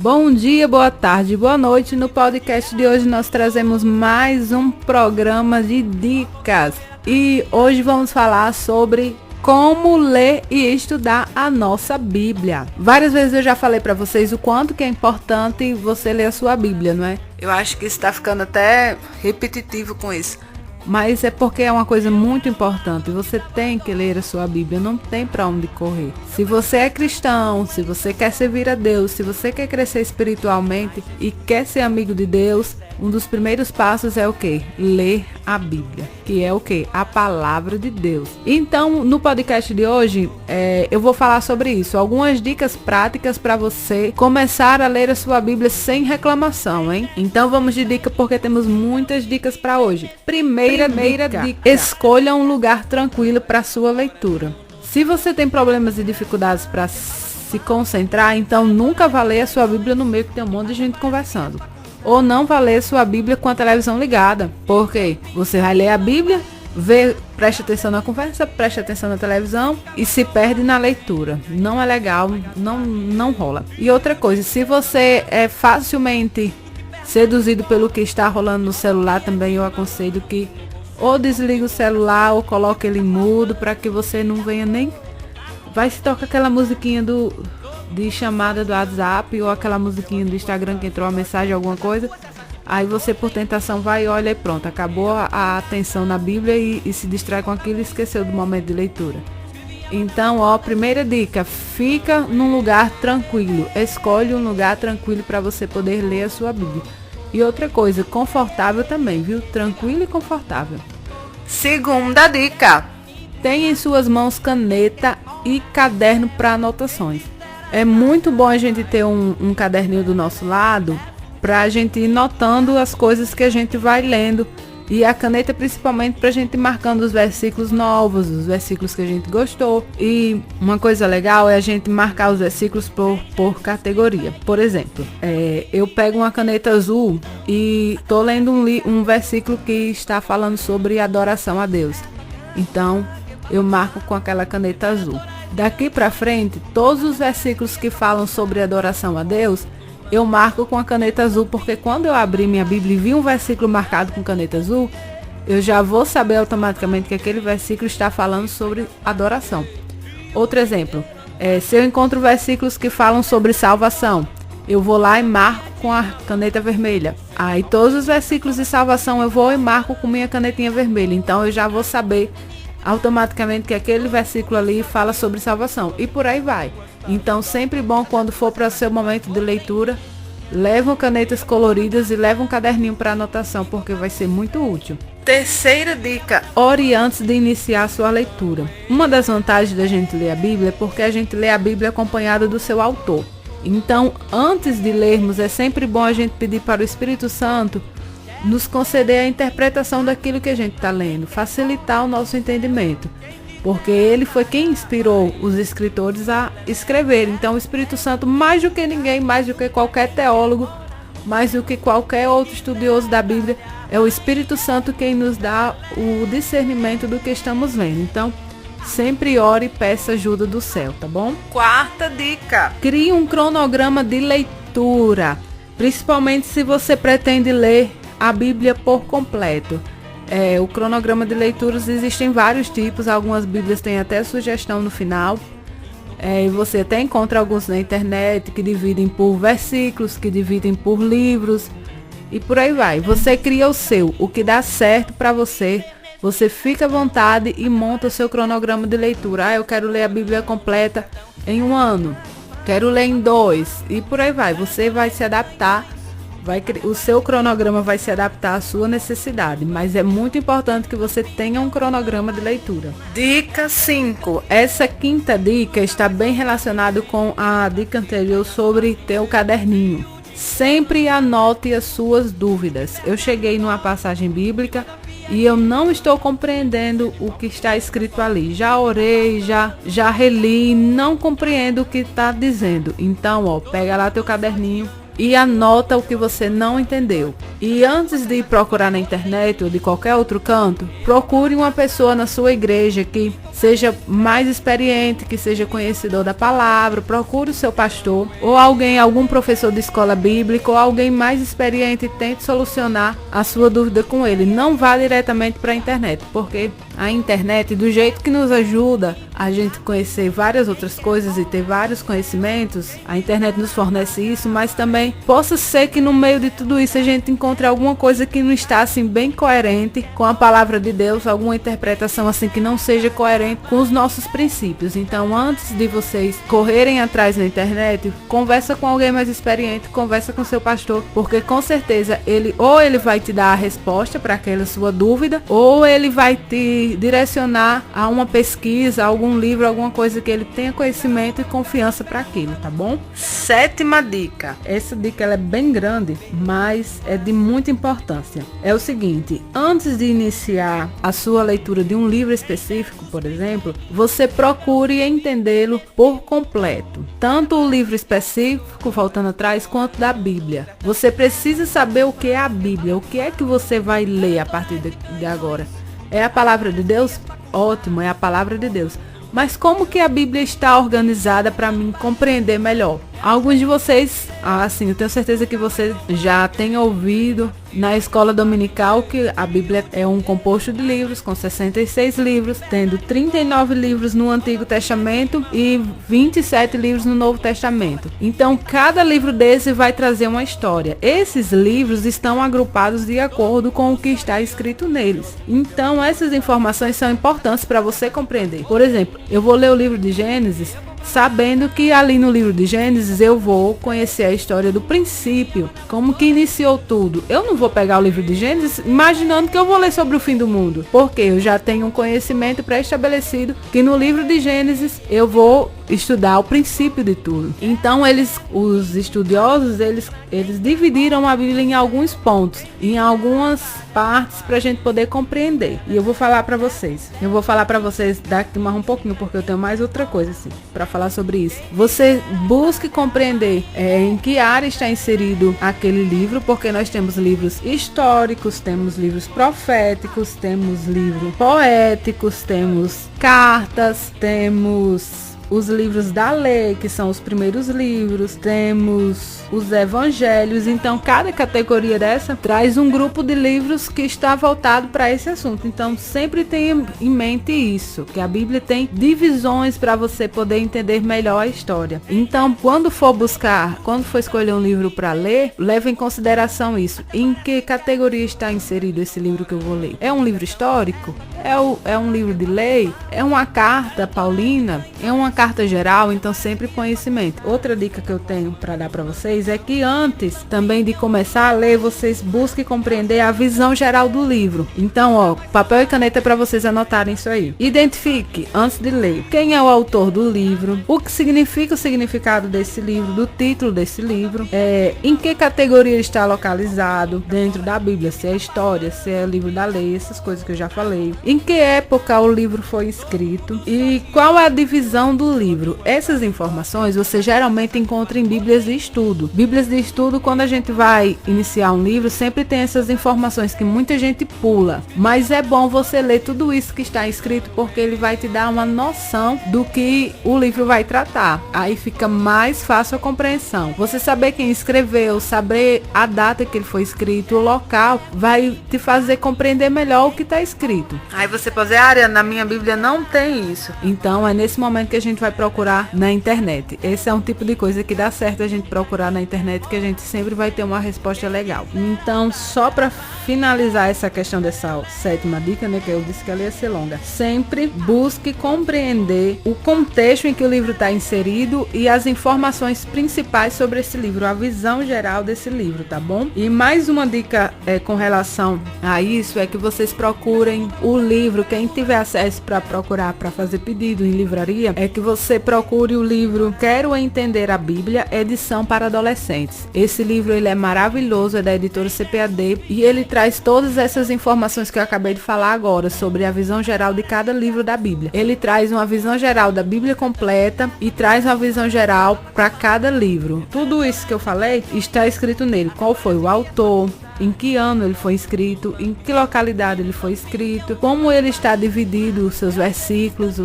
Bom dia, boa tarde, boa noite. No podcast de hoje nós trazemos mais um programa de dicas. E hoje vamos falar sobre como ler e estudar a nossa Bíblia. Várias vezes eu já falei para vocês o quanto que é importante você ler a sua Bíblia, não é? Eu acho que está ficando até repetitivo com isso. Mas é porque é uma coisa muito importante. Você tem que ler a sua Bíblia, não tem para onde correr. Se você é cristão, se você quer servir a Deus, se você quer crescer espiritualmente e quer ser amigo de Deus, um dos primeiros passos é o quê? Ler a Bíblia, que é o quê? A palavra de Deus. Então, no podcast de hoje, eu vou falar sobre isso. Algumas dicas práticas para você começar a ler a sua Bíblia sem reclamação, hein? Então, vamos de dica porque temos muitas dicas para hoje. Primeira dica. Escolha um lugar tranquilo para sua leitura. Se você tem problemas e dificuldades para se concentrar, então nunca vá ler a sua Bíblia no meio que tem um monte de gente conversando. Ou não vá ler a sua Bíblia com a televisão ligada. Porque você vai ler a Bíblia, preste atenção na conversa, preste atenção na televisão e se perde na leitura. Não é legal, não rola. E outra coisa, se você é facilmente seduzido pelo que está rolando no celular, também eu aconselho que ou desliga o celular ou coloque ele mudo para que você não venha nem... Vai se tocar aquela musiquinha de chamada do WhatsApp ou aquela musiquinha do Instagram que entrou uma mensagem, alguma coisa. Aí você por tentação vai e olha e pronto, acabou a atenção na Bíblia e se distrai com aquilo e esqueceu do momento de leitura. Então, primeira dica, fica num lugar tranquilo. Escolhe um lugar tranquilo para você poder ler a sua Bíblia. E outra coisa, confortável também, viu? Tranquilo e confortável. Segunda dica, tenha em suas mãos caneta e caderno para anotações. É muito bom a gente ter um caderninho do nosso lado para a gente ir notando as coisas que a gente vai lendo. E a caneta principalmente para a gente ir marcando os versículos novos, os versículos que a gente gostou. E uma coisa legal é a gente marcar os versículos por categoria. Por exemplo, eu pego uma caneta azul e estou lendo um versículo que está falando sobre adoração a Deus. Então, eu marco com aquela caneta azul. Daqui para frente, todos os versículos que falam sobre adoração a Deus, eu marco com a caneta azul, porque quando eu abrir minha Bíblia e vi um versículo marcado com caneta azul, eu já vou saber automaticamente que aquele versículo está falando sobre adoração. Outro exemplo, se eu encontro versículos que falam sobre salvação, eu vou lá e marco com a caneta vermelha. Aí todos os versículos de salvação eu vou e marco com minha canetinha vermelha. Então eu já vou saber automaticamente que aquele versículo ali fala sobre salvação. E por aí vai. Então sempre bom quando for para o seu momento de leitura, levam canetas coloridas e levam um caderninho para anotação, porque vai ser muito útil. Terceira dica, ore antes de iniciar a sua leitura. Uma das vantagens da gente ler a Bíblia é porque a gente lê a Bíblia acompanhada do seu autor. Então, antes de lermos, é sempre bom a gente pedir para o Espírito Santo nos conceder a interpretação daquilo que a gente está lendo, facilitar o nosso entendimento. Porque ele foi quem inspirou os escritores a escrever. Então o Espírito Santo, mais do que ninguém, mais do que qualquer teólogo, mais do que qualquer outro estudioso da Bíblia, é o Espírito Santo quem nos dá o discernimento do que estamos lendo. Então, sempre ore e peça ajuda do céu, tá bom? Quarta dica, crie um cronograma de leitura, principalmente se você pretende ler a Bíblia por completo. O cronograma de leituras existem vários tipos, algumas Bíblias têm até sugestão no final. Você até encontra alguns na internet que dividem por versículos, que dividem por livros e por aí vai. Você cria o seu, o que dá certo para você. Você fica à vontade e monta o seu cronograma de leitura. Eu quero ler a Bíblia completa em 1 ano, quero ler em 2 e por aí vai. Você vai se adaptar. O seu cronograma vai se adaptar à sua necessidade, mas é muito importante que você tenha um cronograma de leitura. Dica 5. Essa quinta dica está bem relacionada com a dica anterior sobre ter o caderninho. Sempre anote as suas dúvidas. Eu cheguei numa passagem bíblica e eu não estou compreendendo o que está escrito ali. Já orei, já reli, não compreendo o que está dizendo. Então, pega lá teu caderninho, e anota o que você não entendeu. E antes de procurar na internet ou de qualquer outro canto, procure uma pessoa na sua igreja que seja mais experiente, que seja conhecedor da palavra. Procure o seu pastor ou algum professor de escola bíblica ou alguém mais experiente e tente solucionar a sua dúvida com ele. Não vá diretamente para a internet, porque a internet, do jeito que nos ajuda a gente conhecer várias outras coisas e ter vários conhecimentos, a internet nos fornece isso, mas também possa ser que no meio de tudo isso a gente encontre alguma coisa que não está assim bem coerente com a palavra de Deus, alguma interpretação assim que não seja coerente com os nossos princípios. Então, antes de vocês correrem atrás na internet, conversa com alguém mais experiente, conversa com seu pastor, porque com certeza ele vai te dar a resposta para aquela sua dúvida, ou ele vai te direcionar a uma pesquisa, algum livro, alguma coisa que ele tenha conhecimento e confiança para aquilo, tá bom? 7ª dica. Essa dica ela é bem grande, mas é de muita importância. É o seguinte: antes de iniciar a sua leitura de um livro específico, por exemplo, você procure entendê-lo por completo. Tanto o livro específico, voltando atrás, quanto da Bíblia. Você precisa saber o que é a Bíblia, o que é que você vai ler a partir de agora. É a palavra de Deus? Ótimo, é a palavra de Deus. Mas como que a Bíblia está organizada para mim compreender melhor? Alguns de vocês, assim, eu tenho certeza que você já tem ouvido na escola dominical que a Bíblia é um composto de livros, com 66 livros, tendo 39 livros no Antigo Testamento e 27 livros no Novo Testamento. Então, cada livro desse vai trazer uma história. Esses livros estão agrupados de acordo com o que está escrito neles. Então, essas informações são importantes para você compreender. Por exemplo, eu vou ler o livro de Gênesis, sabendo que ali no livro de Gênesis eu vou conhecer a história do princípio, como que iniciou tudo. Eu não vou pegar o livro de Gênesis imaginando que eu vou ler sobre o fim do mundo, porque eu já tenho um conhecimento pré-estabelecido que no livro de Gênesis eu vou estudar o princípio de tudo. Então os estudiosos, eles dividiram a Bíblia em alguns pontos, em algumas partes para a gente poder compreender. E eu vou falar para vocês. Daqui mais um pouquinho, porque eu tenho mais outra coisa assim para falar sobre isso. Você busque compreender em que área está inserido aquele livro, porque nós temos livros históricos, temos livros proféticos, temos livros poéticos, temos cartas, temos os livros da lei, que são os primeiros livros, temos os evangelhos. Então, cada categoria dessa traz um grupo de livros que está voltado para esse assunto. Então, sempre tenha em mente isso, que a Bíblia tem divisões para você poder entender melhor a história. Então, quando for escolher um livro para ler, leve em consideração isso. Em que categoria está inserido esse livro que eu vou ler? É um livro histórico? É um livro de lei? É uma carta paulina? É uma carta geral? Então, sempre conhecimento. Outra dica que eu tenho para dar para vocês é que antes também de começar a ler, vocês busquem compreender a visão geral do livro. Então, papel e caneta para vocês anotarem isso aí. Identifique, antes de ler, quem é o autor do livro, o que significa o significado desse livro, do título desse livro, em que categoria está localizado dentro da Bíblia, se é história, se é livro da lei, essas coisas que eu já falei. Em que época o livro foi escrito e qual é a divisão do livro. Essas informações você geralmente encontra em Bíblias de estudo. Bíblias de estudo, quando a gente vai iniciar um livro, sempre tem essas informações que muita gente pula. Mas é bom você ler tudo isso que está escrito, porque ele vai te dar uma noção do que o livro vai tratar. Aí fica mais fácil a compreensão. Você saber quem escreveu, saber a data que ele foi escrito, o local, vai te fazer compreender melhor o que está escrito. Aí você pode dizer, Ariana, na minha Bíblia não tem isso. Então é nesse momento que a gente vai procurar na internet. Esse é um tipo de coisa que dá certo a gente procurar na internet, que a gente sempre vai ter uma resposta legal. Então, só para finalizar essa questão dessa 7ª dica, né, que eu disse que ela ia ser longa, sempre busque compreender o contexto em que o livro está inserido e as informações principais sobre esse livro, a visão geral desse livro, tá bom? E mais uma dica com relação a isso é que vocês procurem o livro, quem tiver acesso para procurar, para fazer pedido em livraria, é que você procure o livro Quero Entender a Bíblia, edição para adolescentes. Esse livro ele é maravilhoso, é da editora CPAD e ele traz todas essas informações que eu acabei de falar agora sobre a visão geral de cada livro da Bíblia. Ele traz uma visão geral da Bíblia completa e traz uma visão geral para cada livro. Tudo isso que eu falei está escrito nele. Qual foi o autor, em que ano ele foi escrito, em que localidade ele foi escrito, como ele está dividido, os seus versículos,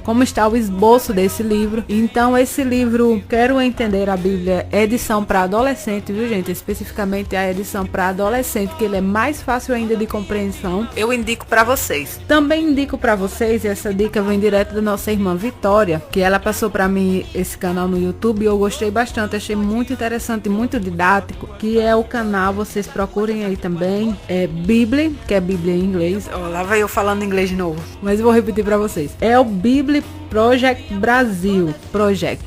como está o esboço desse livro. Então esse livro, Quero Entender a Bíblia, é edição para adolescente, viu gente? Especificamente a edição para adolescente, que ele é mais fácil ainda de compreensão. Eu indico para vocês. Também indico para vocês, e essa dica vem direto da nossa irmã Vitória, que ela passou para mim esse canal no YouTube e eu gostei bastante, achei muito interessante, muito didático, que é o canal, vocês procurem aí também, é Bíblia, que é Bíblia em inglês. Lá vai eu falando inglês de novo, mas eu vou repetir para vocês. É o Bíblia Project Brasil. Project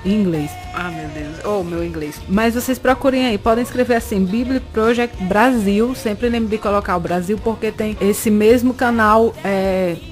em inglês. Ah, meu Deus. Meu inglês. Mas vocês procurem aí, podem escrever assim, Bíblia Project Brasil, sempre lembre de colocar o Brasil, porque tem esse mesmo canal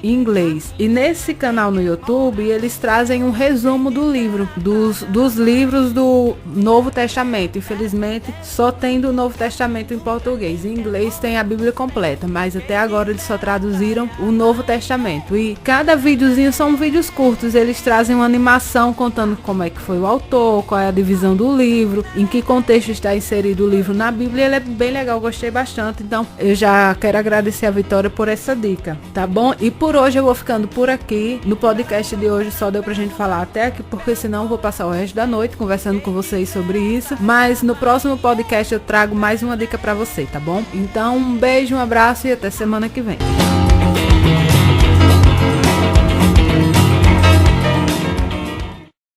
em inglês. E nesse canal no YouTube, eles trazem um resumo do livro, dos livros do Novo Testamento. Infelizmente, só tem do Novo Testamento em português. Em inglês tem a Bíblia completa, mas até agora eles só traduziram o Novo Testamento. E cada videozinho são vídeos curtos, eles trazem uma animação contando como é que foi o autor, qual é a divisão do livro, em que contexto está inserido o livro na Bíblia. Ele é bem legal, gostei bastante. Então eu já quero agradecer a Vitória por essa dica, tá bom? E por hoje eu vou ficando por aqui. No podcast de hoje só deu pra gente falar até aqui, porque senão eu vou passar o resto da noite conversando com vocês sobre isso. Mas no próximo podcast eu trago mais uma dica pra você, tá bom? Então um beijo, um abraço e até semana que vem.